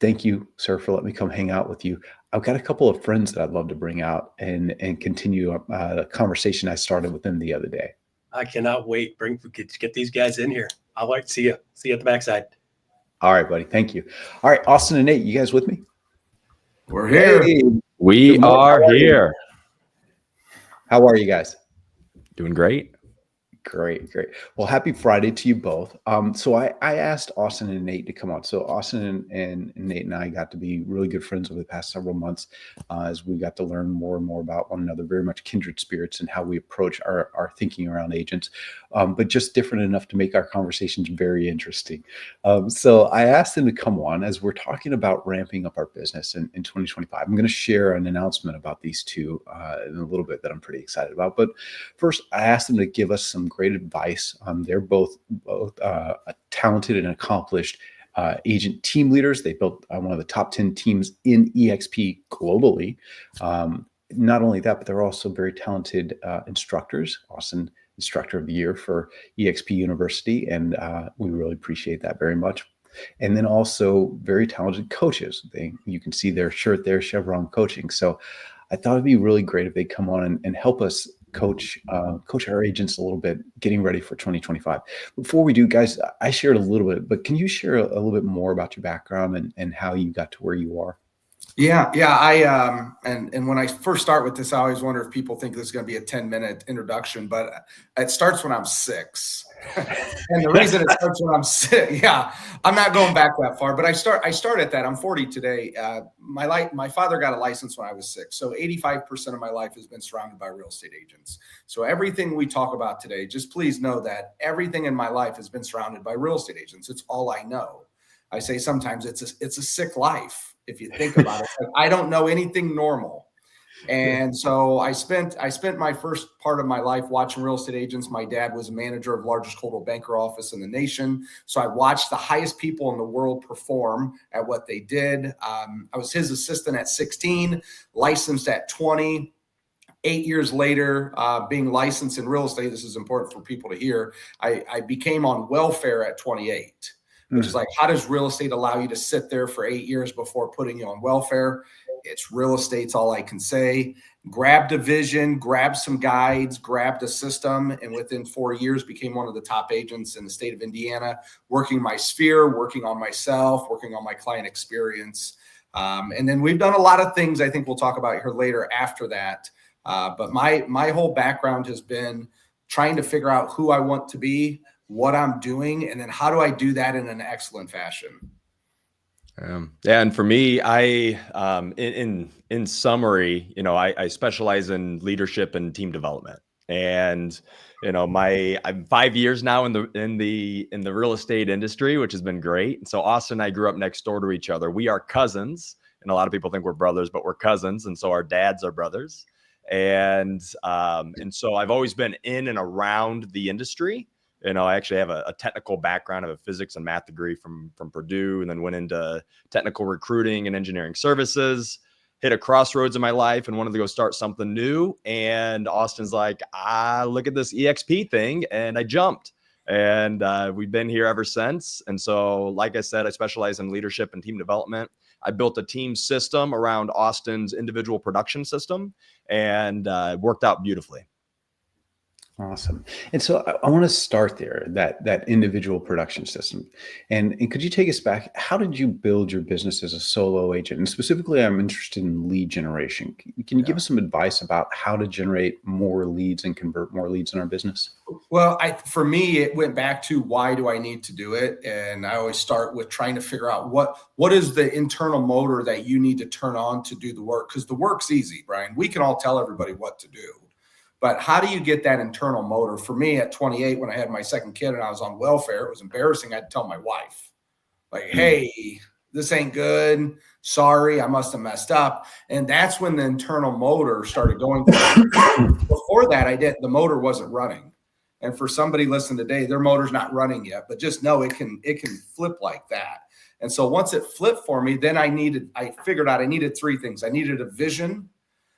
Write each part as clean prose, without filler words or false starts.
thank you, sir, for letting me come hang out with you. I've got a couple of friends that I'd love to bring out and continue a conversation I started with them the other day. I cannot wait. Get these guys in here. I'll like to see you. See you at the backside. All right, buddy. Thank you. All right, Austin and Nate, you guys with me? We're here. Hey, we are here. How are you guys? Doing great. Great. Well, happy Friday to you both. So I asked Austin and Nate to come on. So Austin and Nate and I got to be really good friends over the past several months as we got to learn more and more about one another, very much kindred spirits and how we approach our thinking around agents, but just different enough to make our conversations very interesting. So I asked them to come on as we're talking about ramping up our business in 2025. I'm going to share an announcement about these two in a little bit that I'm pretty excited about. But first, I asked them to give us some great advice. They're both talented and accomplished agent team leaders. They built one of the top 10 teams in EXP globally. Not only that, but they're also very talented instructors. Austin, Instructor of the Year for EXP University, and we really appreciate that very much. And then also very talented coaches. You can see their shirt there, Cheviron Coaching. So I thought it'd be really great if they come on and help us coach our agents a little bit, getting ready for 2025. Before we do, guys, I shared a little bit, but can you share a little bit more about your background and how you got to where you are? Yeah. I and when I first start with this, I always wonder if people think this is going to be a 10-minute introduction, but it starts when I'm 6. And the reason it starts when I'm 6, I'm not going back that far, but I start at that. I'm 40 today. My father got a license when I was 6. So 85% of my life has been surrounded by real estate agents. So everything we talk about today, just please know that everything in my life has been surrounded by real estate agents. It's all I know. I say sometimes it's a sick life. If you think about it, like, I don't know anything normal. And so I spent my first part of my life watching real estate agents. My dad was a manager of the largest coldwell banker office in the nation. So I watched the highest people in the world perform at what they did. I was his assistant at 16, licensed at 20. 8 years later, being licensed in real estate, this is important for people to hear, I became on welfare at 28. Which is like, how does real estate allow you to sit there for 8 years before putting you on welfare? It's real estate's all I can say. Grabbed a vision, grabbed some guides, grabbed a system, and within 4 years became one of the top agents in the state of Indiana, working my sphere, working on myself, working on my client experience. And then we've done a lot of things I think we'll talk about here later after that. But my whole background has been trying to figure out who I want to be, what I'm doing, and then how do I do that in an excellent fashion? And for me, I in summary, I specialize in leadership and team development. And I'm 5 years now in the real estate industry, which has been great. And so Austin and I grew up next door to each other. We are cousins, and a lot of people think we're brothers, but we're cousins, and so our dads are brothers. And so I've always been in and around the industry. I actually have a technical background. I have a physics and math degree from Purdue, and then went into technical recruiting and engineering services, hit a crossroads in my life and wanted to go start something new. And Austin's like, look at this EXP thing. And I jumped, and we've been here ever since. And so, like I said, I specialize in leadership and team development. I built a team system around Austin's individual production system, and it worked out beautifully. Awesome. And so I want to start there, that individual production system. And could you take us back? How did you build your business as a solo agent? And specifically, I'm interested in lead generation. Can you give us some advice about how to generate more leads and convert more leads in our business? Well, for me, it went back to why do I need to do it? And I always start with trying to figure out what is the internal motor that you need to turn on to do the work? Because the work's easy, Bryon. We can all tell everybody what to do. But how do you get that internal motor? For me, at 28, when I had my second kid and I was on welfare, it was embarrassing. I had to tell my wife, like, hey, this ain't good. Sorry, I must have messed up. And that's when the internal motor started going. Before that, the motor wasn't running. And for somebody listening today, their motor's not running yet, but just know it can flip like that. And so once it flipped for me, then I figured out I needed 3 things. I needed a vision.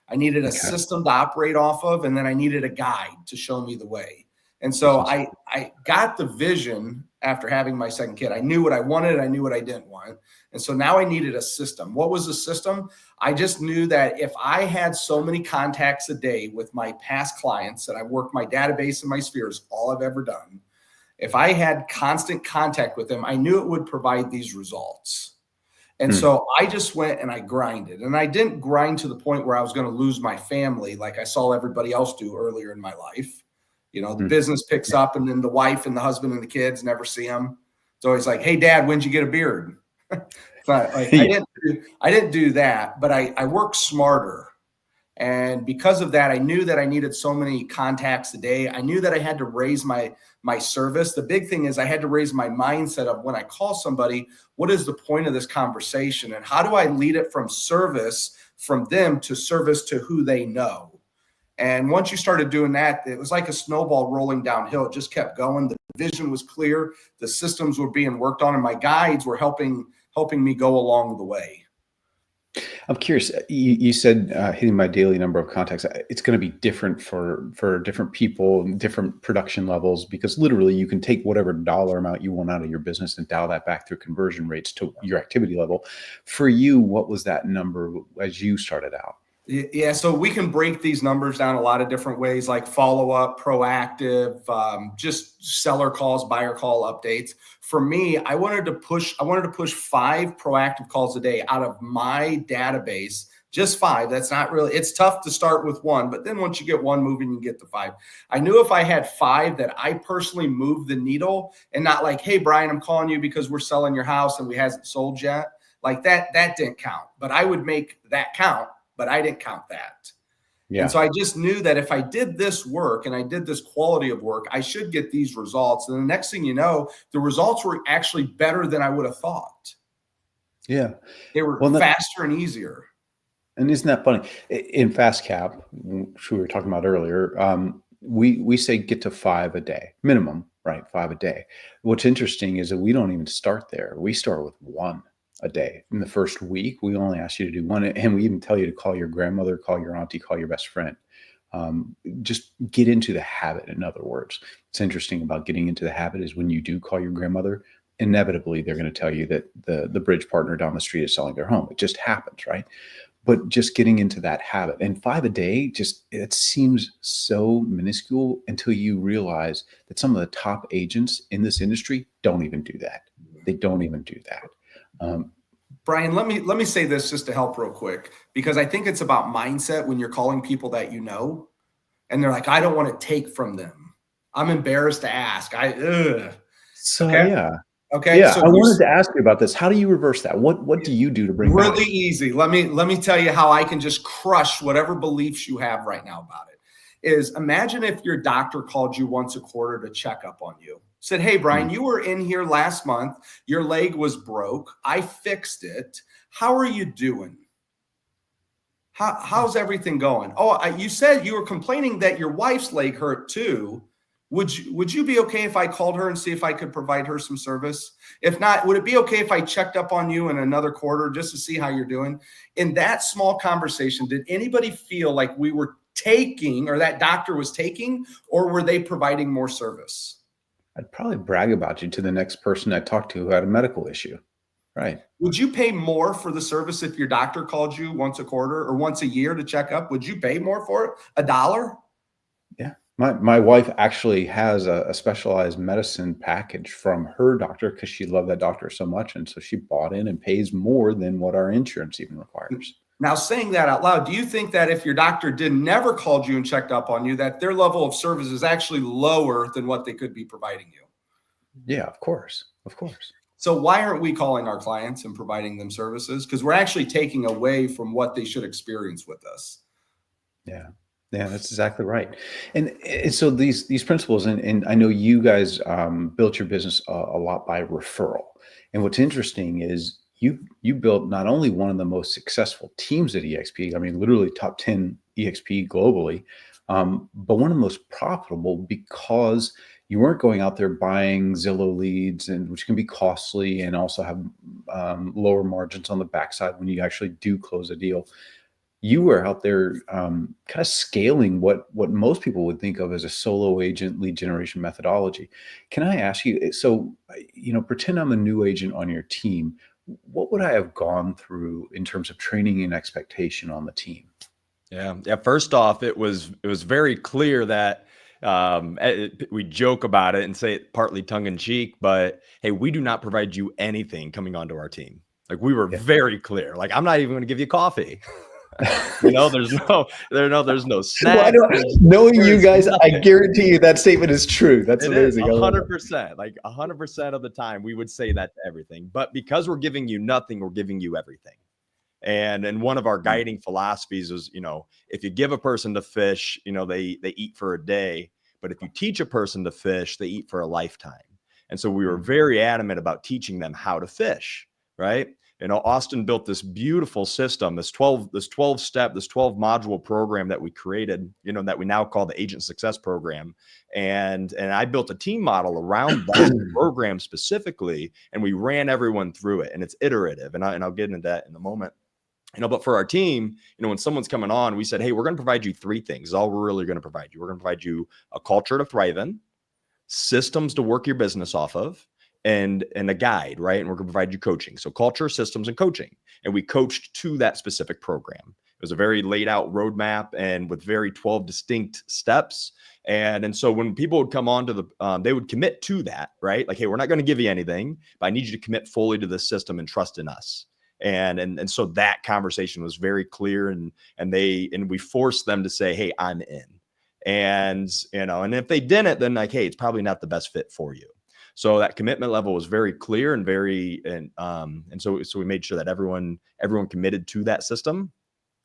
I needed a system to operate off of, and then I needed a guide to show me the way. And so I got the vision after having my second kid. I knew what I wanted. I knew what I didn't want. And so now I needed a system. What was the system? I just knew that if I had so many contacts a day with my past clients that I worked my database and my spheres, all I've ever done, if I had constant contact with them, I knew it would provide these results. And so I just went and I grinded, and I didn't grind to the point where I was going to lose my family like I saw everybody else do earlier in my life. You know, the business picks up, and then the wife and the husband and the kids never see them. It's always like, hey, Dad, when'd you get a beard? But like, I didn't do that, but I worked smarter. And because of that, I knew that I needed so many contacts a day. I knew that I had to raise my service. The big thing is I had to raise my mindset of when I call somebody, what is the point of this conversation? And how do I lead it from service from them to service to who they know? And once you started doing that, it was like a snowball rolling downhill. It just kept going. The vision was clear. The systems were being worked on, and my guides were helping me go along the way. I'm curious. You said hitting my daily number of contacts. It's going to be different for different people and different production levels, because literally you can take whatever dollar amount you want out of your business and dial that back through conversion rates to your activity level. For you, what was that number as you started out? Yeah, so we can break these numbers down a lot of different ways, like follow-up, proactive, just seller calls, buyer call updates. For me, I wanted to push 5 proactive calls a day out of my database, just 5. That's not really, it's tough to start with 1, but then once you get 1 moving, you get to 5. I knew if I had 5 that I personally moved the needle, and not like, hey, Bryon, I'm calling you because we're selling your house and we hasn't sold yet. Like that didn't count, but I would make that count. But I didn't count that. Yeah. And so I just knew that if I did this work and I did this quality of work, I should get these results. And the next thing you know, the results were actually better than I would have thought. Yeah. They were faster and easier. And isn't that funny? In Fast Cap, which we were talking about earlier, we say get to 5 a day, minimum, right? 5 a day. What's interesting is that we don't even start there. We start with 1 a day. In the first week, we only ask you to do 1, and we even tell you to call your grandmother, call your auntie, call your best friend. Just get into the habit. In other words, what's interesting about getting into the habit is when you do call your grandmother, inevitably they're going to tell you that the bridge partner down the street is selling their home. It just happens, right? But just getting into that habit, and 5 a day, it seems so minuscule until you realize that some of the top agents in this industry don't even do that. They don't even do that. Bryon, let me say this just to help real quick, because I think it's about mindset when you're calling people that you know, and they're like, I don't want to take from them. I'm embarrassed to ask. Okay. Yeah. Okay. Yeah. So I wanted to ask you about this. How do you reverse that? What do you do to bring really back? Easy. Let me tell you how I can just crush whatever beliefs you have right now about it. Is imagine if your doctor called you once a quarter to check up on you. Said, hey, Bryon, you were in here last month. Your leg was broke. I fixed it. How are you doing? How's everything going? Oh, you said you were complaining that your wife's leg hurt too. Would you be okay if I called her and see if I could provide her some service? If not, would it be okay if I checked up on you in another quarter just to see how you're doing? In that small conversation, did anybody feel like we were taking, or that doctor was taking, or were they providing more service? I'd probably brag about you to the next person I talked to who had a medical issue. Right. Would you pay more for the service if your doctor called you once a quarter or once a year to check up? Would you pay more for it? $1? Yeah. My wife actually has a specialized medicine package from her doctor because she loved that doctor so much. And so she bought in and pays more than what our insurance even requires. Now, saying that out loud, do you think that if your doctor never called you and checked up on you, that their level of service is actually lower than what they could be providing you? Yeah, of course. Of course. So why aren't we calling our clients and providing them services? Because we're actually taking away from what they should experience with us. Yeah. Yeah, that's exactly right. And so these principles, and I know you guys built your business a lot by referral. And what's interesting is you built not only one of the most successful teams at EXP, I mean, literally top 10 EXP globally, but one of the most profitable because you weren't going out there buying Zillow leads, and which can be costly and also have lower margins on the backside when you actually do close a deal. you were out there kind of scaling what most people would think of as a solo agent lead generation methodology. Can I ask you, so, pretend I'm a new agent on your team. What would I have gone through in terms of training and expectation on the team? Yeah. First off, it was very clear that we joke about it and say it partly tongue in cheek, but hey, we do not provide you anything coming onto our team. Like, we were very clear. Like, I'm not even going to give you coffee. There's no snacks. Knowing you guys, I guarantee you that statement is true. That's amazing. 100%. Like 100% of the time, we would say that to everything. But because we're giving you nothing, we're giving you everything. And one of our guiding philosophies is, if you give a person to fish, they eat for a day. But if you teach a person to fish, they eat for a lifetime. And so we were very adamant about teaching them how to fish, right? Austin built this beautiful system, this 12 module program that we created, that we now call the Agent Success Program. And I built a team model around that program specifically, and we ran everyone through it, and it's iterative. And I'll get into that in a moment. But for our team, when someone's coming on, we said, hey, we're going to provide you three things. Is all we're really going to provide you. We're going to provide you a culture to thrive in, systems to work your business off of, and a guide, right? And we're going to provide you coaching. So culture, systems, and coaching. And we coached to that specific program. It was a very laid out roadmap and with very 12 distinct steps. And so when people would come on to they would commit to that, right? Like, hey, we're not going to give you anything, but I need you to commit fully to the system and trust in us. And so that conversation was very clear, and we forced them to say, hey, I'm in. And if they didn't, then like, hey, it's probably not the best fit for you. So that commitment level was very clear and so we made sure that everyone committed to that system.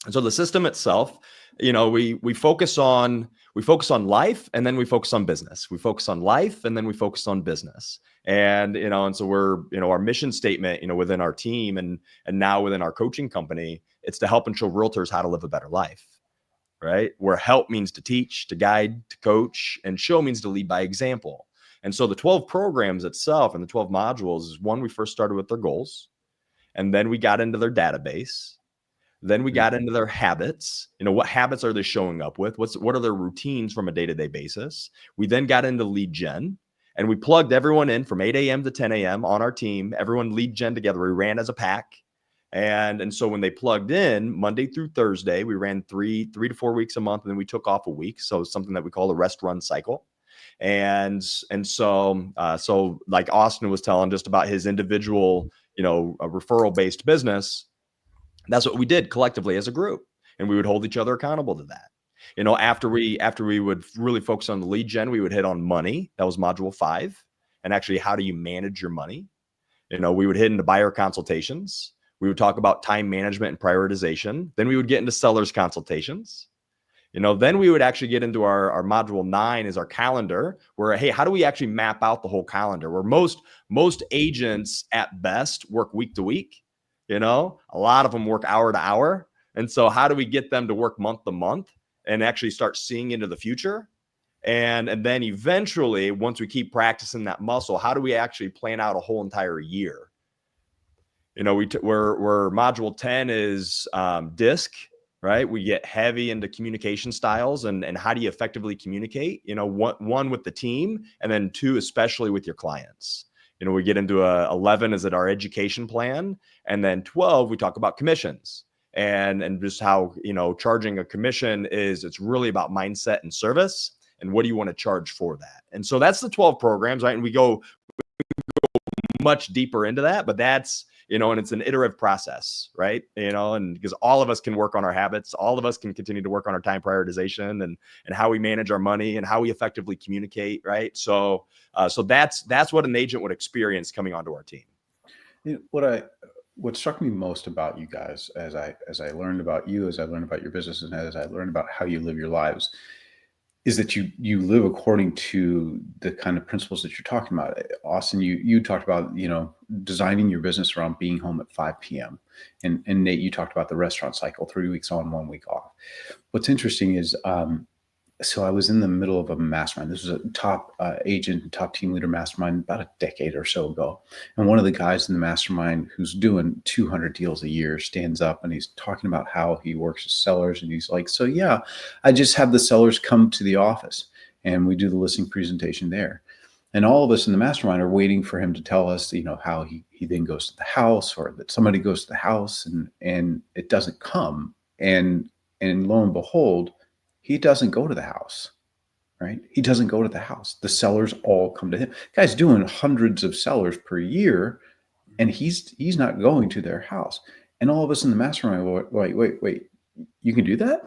And so the system itself, we focus on life, and then we focus on business. We focus on life, and then we focus on business. And so we're, our mission statement, within our team and now within our coaching company, it's to help and show realtors how to live a better life, right? Where help means to teach, to guide, to coach, and show means to lead by example. And so the 12 programs itself and the 12 modules is one, we first started with their goals, and then we got into their database. Then we got into their habits. What habits are they showing up with? What are their routines from a day-to-day basis? We then got into lead gen, and we plugged everyone in from 8 a.m. to 10 a.m. on our team. Everyone lead gen together. We ran as a pack. And so when they plugged in Monday through Thursday, we ran 3 to 4 weeks a month, and then we took off a week. So something that we call a rest run cycle. And so like Austin was telling just about his individual, a referral based business. That's what we did collectively as a group, and we would hold each other accountable to that. After we would really focus on the lead gen, we would hit on money. That was module 5. And actually, how do you manage your money? We would hit into buyer consultations. We would talk about time management and prioritization. Then we would get into sellers consultations. Then we would actually get into our module 9 is our calendar, where, hey, how do we actually map out the whole calendar? Where most agents at best work week to week. A lot of them work hour to hour. And so how do we get them to work month to month and actually start seeing into the future? And then eventually, once we keep practicing that muscle, how do we actually plan out a whole entire year? Where module 10 is DISC, right? We get heavy into communication styles and how do you effectively communicate, one with the team, and then 2, especially with your clients. We get into 11 is at our education plan. And then 12, we talk about commissions and just how, charging a commission it's really about mindset and service. And what do you want to charge for that? And so that's the 12 programs, right? And we go much deeper into that, but that's, and it's an iterative process, right? And because all of us can work on our habits, all of us can continue to work on our time prioritization and how we manage our money and how we effectively communicate, right? So that's what an agent would experience coming onto our team. What struck me most about you guys as I learned about you, as I learned about your business, and as I learned about how you live your lives, is that you live according to the kind of principles that you're talking about. Austin, you talked about, designing your business around being home at 5 p.m. And Nate, you talked about the restaurant cycle, 3 weeks on, 1 week off. What's interesting is So I was in the middle of a mastermind. This was a top agent, top team leader mastermind about a decade or so ago. And one of the guys in the mastermind who's doing 200 deals a year stands up and he's talking about how he works with sellers. And he's like, so yeah, I just have the sellers come to the office and we do the listing presentation there. And all of us in the mastermind are waiting for him to tell us, how he then goes to the house, or that somebody goes to the house and it doesn't come. And lo and behold, he doesn't go to the house, right? He doesn't go to the house. The sellers all come to him. The guy's doing hundreds of sellers per year, and he's not going to their house. And all of us in the mastermind were like, wait, you can do that?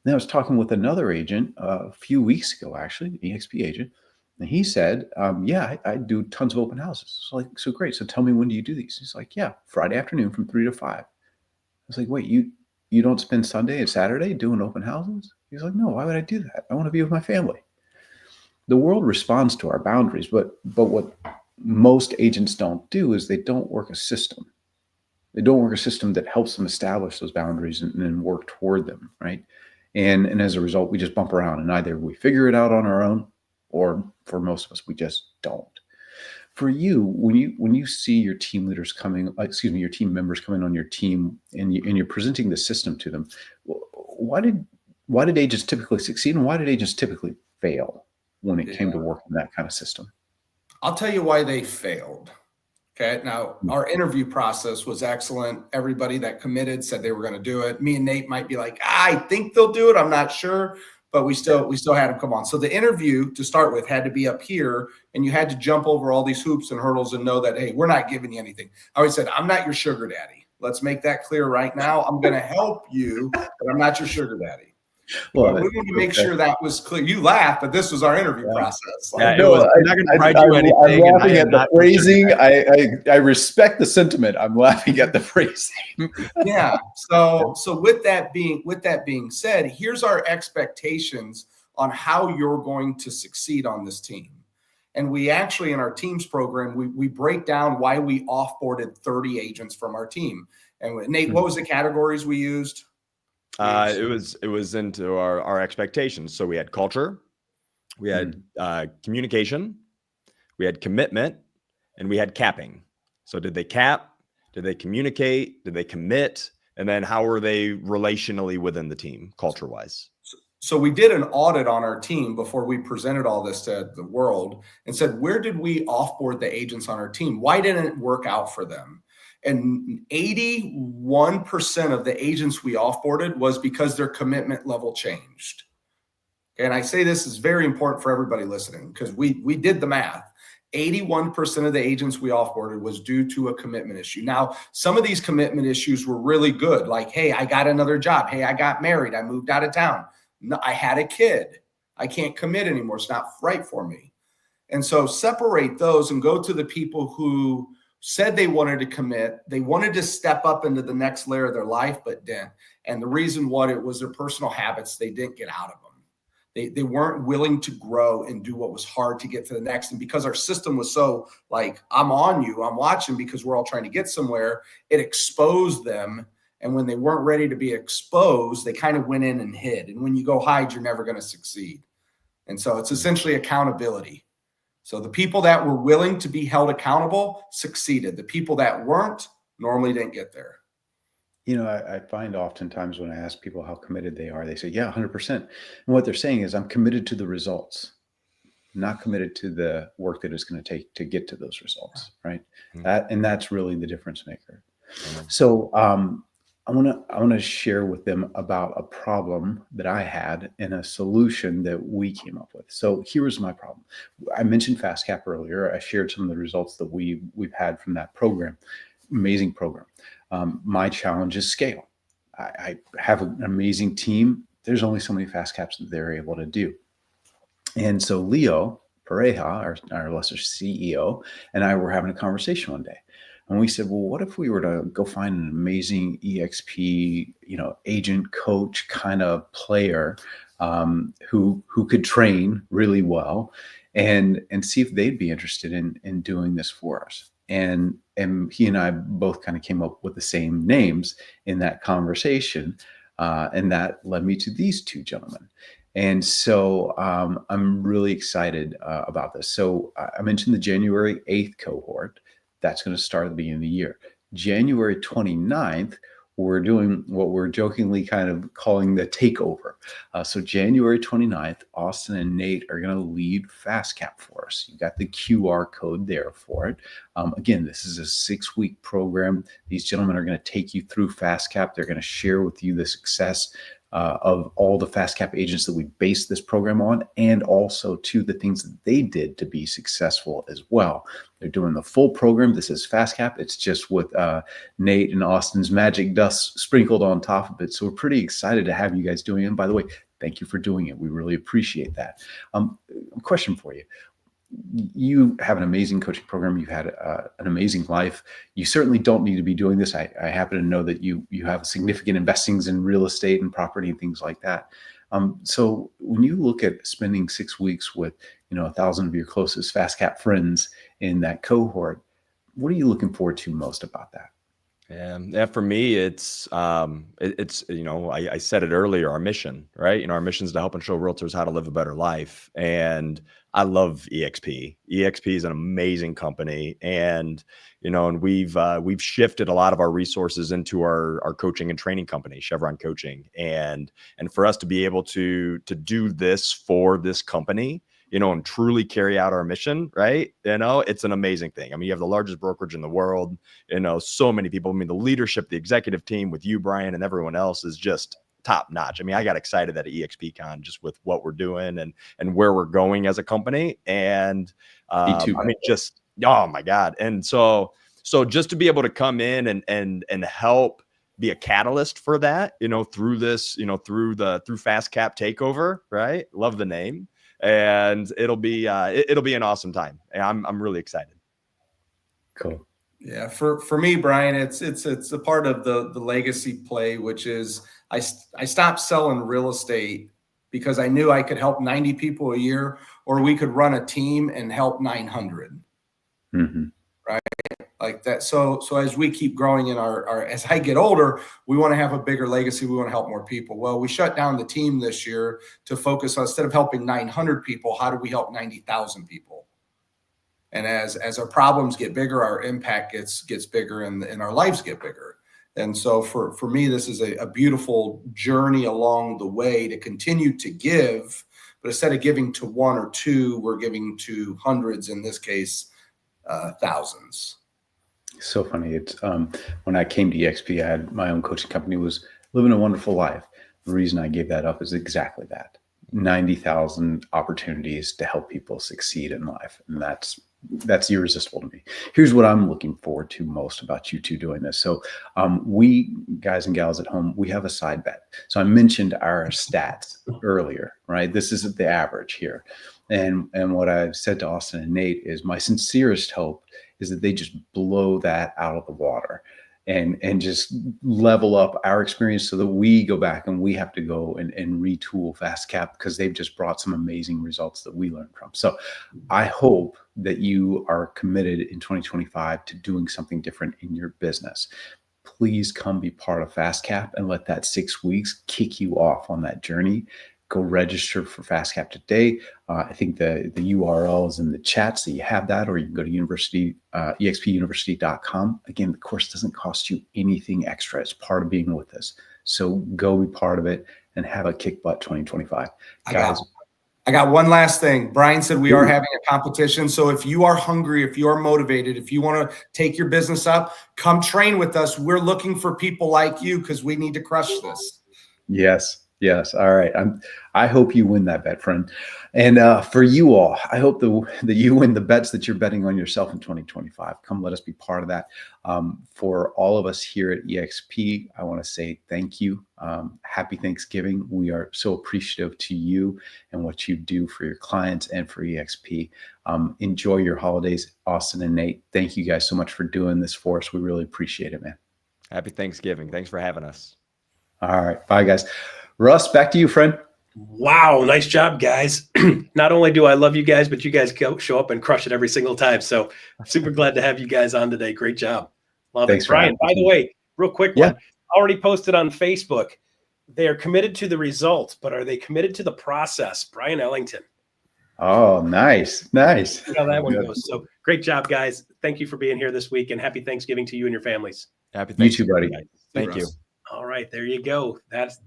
And I was talking with another agent a few weeks ago, actually, an EXP agent, and he said, yeah, I do tons of open houses. So like, so great. So tell me, when do you do these? He's like, yeah, Friday afternoon from 3 to 5. I was like, wait, you don't spend Sunday and Saturday doing open houses? He's like, no, why would I do that? I want to be with my family. The world responds to our boundaries, but what most agents don't do is they don't work a system. They don't work a system that helps them establish those boundaries and then work toward them, right? And as a result, we just bump around, and either we figure it out on our own, or for most of us, we just don't. For you, when you see your team leaders coming, your team members coming on your team, and you're presenting the system to them, why did agents typically succeed, and why did agents typically fail when it came to working that kind of system? I'll tell you why they failed. Okay. Now, our interview process was excellent. Everybody that committed said they were going to do it. Me and Nate might be like, I think they'll do it, I'm not sure. But we still had them come on. So the interview, to start with, had to be up here, and you had to jump over all these hoops and hurdles and know that, hey, we're not giving you anything. I always said, I'm not your sugar daddy. Let's make that clear right now. I'm going to help you, but I'm not your sugar daddy. Well, we want to make sure that was clear. You laugh, but this was our interview process. I'm laughing at the phrasing. I respect the sentiment. I'm laughing at the phrasing. Yeah. So with that being said, here's our expectations on how you're going to succeed on this team. And we actually, in our teams program, we break down why we offboarded 30 agents from our team. And Nate, what was the categories we used? It was into our expectations. So we had culture, we had communication, we had commitment, and we had capping. So did they cap? Did they communicate? Did they commit? And then how were they relationally within the team, culture-wise? So we did an audit on our team before we presented all this to the world and said, where did we offboard the agents on our team? Why didn't it work out for them? And 81% of the agents we offboarded was because their commitment level changed. And I say this is very important for everybody listening, because we did the math. 81% of the agents we offboarded was due to a commitment issue. Now, some of these commitment issues were really good. Like, hey, I got another job. Hey, I got married. I moved out of town. No, I had a kid. I can't commit anymore. It's not right for me. And so separate those and go to the people who said they wanted to commit. They wanted to step up into the next layer of their life, but didn't. And the reason what it was their personal habits they didn't get out of them. They weren't willing to grow and do what was hard to get to the next. And because our system was so like, I'm on you, I'm watching, because we're all trying to get somewhere, it exposed them. And when they weren't ready to be exposed, they kind of went in and hid. And when you go hide, you're never going to succeed. And so it's essentially accountability. So the people that were willing to be held accountable succeeded. The people that weren't normally didn't get there. I find oftentimes when I ask people how committed they are, they say, yeah, 100%. And what they're saying is, I'm committed to the results, not committed to the work that it's going to take to get to those results, right? And that's really the difference maker. So I want to share with them about a problem that I had and a solution that we came up with. So here was my problem. I mentioned FastCap earlier. I shared some of the results that we've had from that program. Amazing program. My challenge is scale. I have an amazing team. There's only so many FastCaps that they're able to do. And so Leo Pareja, our lesser CEO, and I were having a conversation one day. And we said, well, what if we were to go find an amazing EXP, agent coach kind of player who could train really well and see if they'd be interested in doing this for us. And he and I both kind of came up with the same names in that conversation. And that led me to these two gentlemen. And so I'm really excited about this. So I mentioned the January 8th cohort. That's going to start at the beginning of the year. January 29th, we're doing what we're jokingly kind of calling the takeover. So January 29th, Austin and Nate are going to lead FastCap for us. You got the QR code there for it. Again, this is a 6-week program. These gentlemen are going to take you through FastCap. They're going to share with you the success of all the FastCap agents that we based this program on, and also to the things that they did to be successful as well. They're doing the full program. This is FastCap. It's just with Nate and Austin's magic dust sprinkled on top of it. So we're pretty excited to have you guys doing it. And by the way, thank you for doing it. We really appreciate that. Question for you. You have an amazing coaching program. You've had an amazing life. You certainly don't need to be doing this. I happen to know that you have significant investings in real estate and property and things like that. So when you look at spending 6 weeks with 1,000 of your closest FastCap friends in that cohort, what are you looking forward to most about that? Yeah, for me, I said it earlier, our mission, right? Our mission is to help and show realtors how to live a better life. And I love EXP. EXP is an amazing company. And, and we've shifted a lot of our resources into our coaching and training company, Cheviron Coaching. And for us to be able to do this for this company, and truly carry out our mission, right? It's an amazing thing. I mean, you have the largest brokerage in the world, so many people. I mean, the leadership, the executive team with you, Bryon, and everyone else is just top notch. I mean, I got excited at EXPCon just with what we're doing and where we're going as a company. And Me too, I mean, just, oh my God. And so just to be able to come in and help be a catalyst for that, through this, through FastCap takeover, right? Love the name. And it'll be an awesome time. I'm really excited. Cool. Yeah, for me, Bryon, it's a part of the legacy play, which is I stopped selling real estate because I knew I could help 90 people a year, or we could run a team and help 900. Mm-hmm. Right, like that. So as we keep growing in our as I get older, we want to have a bigger legacy. We want to help more people. Well, we shut down the team this year to focus on, instead of helping 900 people, how do we help 90,000 people? And as our problems get bigger, our impact gets bigger, and our lives get bigger. And so for me, this is a beautiful journey along the way to continue to give, but instead of giving to one or two, we're giving to hundreds, in this case, thousands. So funny. It's when I came to EXP, I had my own coaching company, was living a wonderful life. The reason I gave that up is exactly that. 90,000 opportunities to help people succeed in life. And that's irresistible to me. Here's what I'm looking forward to most about you two doing this. So we guys and gals at home, we have a side bet. So I mentioned our stats earlier, right? This isn't the average here. And what I've said to Austin and Nate is my sincerest hope is that they just blow that out of the water and just level up our experience so that we go back and we have to go and retool FastCap, because they've just brought some amazing results that we learned from. So I hope that you are committed in 2025 to doing something different in your business. Please come be part of FastCap and let that 6 weeks kick you off on that journey. Go register for FastCap today. I think the URL is in the chat, so you have that, or you can go to expuniversity.com. Again, the course doesn't cost you anything extra. It's part of being with us. So go be part of it and have a kick butt 2025. Guys, I got one last thing. Bryon said we are having a competition. So if you are hungry, if you are motivated, if you want to take your business up, come train with us. We're looking for people like you because we need to crush this. Yes. All right. I hope you win that bet, friend. And for you all, I hope that you win the bets that you're betting on yourself in 2025. Come let us be part of that. For all of us here at EXP, I want to say thank you. Happy Thanksgiving. We are so appreciative to you and what you do for your clients and for EXP. Enjoy your holidays, Austin and Nate. Thank you guys so much for doing this for us. We really appreciate it, man. Happy Thanksgiving. Thanks for having us. All right. Bye, guys. Russ, back to you, friend. Wow. Nice job, guys. Not only do I love you guys, but you guys show up and crush it every single time. So I'm super glad to have you guys on today. Great job. Love Thanks it. Bryon, by the way, real quick one. Already posted on Facebook. They are committed to the result, but are they committed to the process? Bryon Ellington. Oh, nice. See how that one goes. So great job, guys. Thank you for being here this week, and happy Thanksgiving to you and your families. Happy You too, Thanksgiving, buddy. guys. Thank you. All right, there you go. That's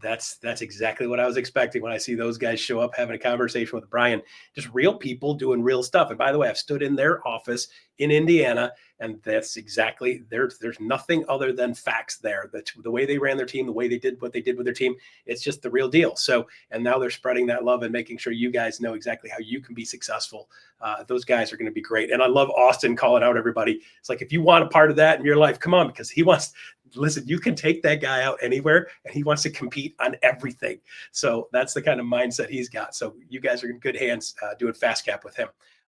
exactly what I was expecting when I see those guys show up having a conversation with Bryon. Just real people doing real stuff. And by the way, I've stood in their office in Indiana, and that's exactly there's nothing other than facts there. That's the way they ran their team, the way they did what they did with their team. It's just the real deal. So, and now they're spreading that love and making sure you guys know exactly how you can be successful. Those guys are going to be great. And I love Austin calling out everybody. It's like, if you want a part of that in your life, come on, because he wants. Listen, you can take that guy out anywhere, and he wants to compete on everything. So that's the kind of mindset he's got. So you guys are in good hands doing fast cap with him.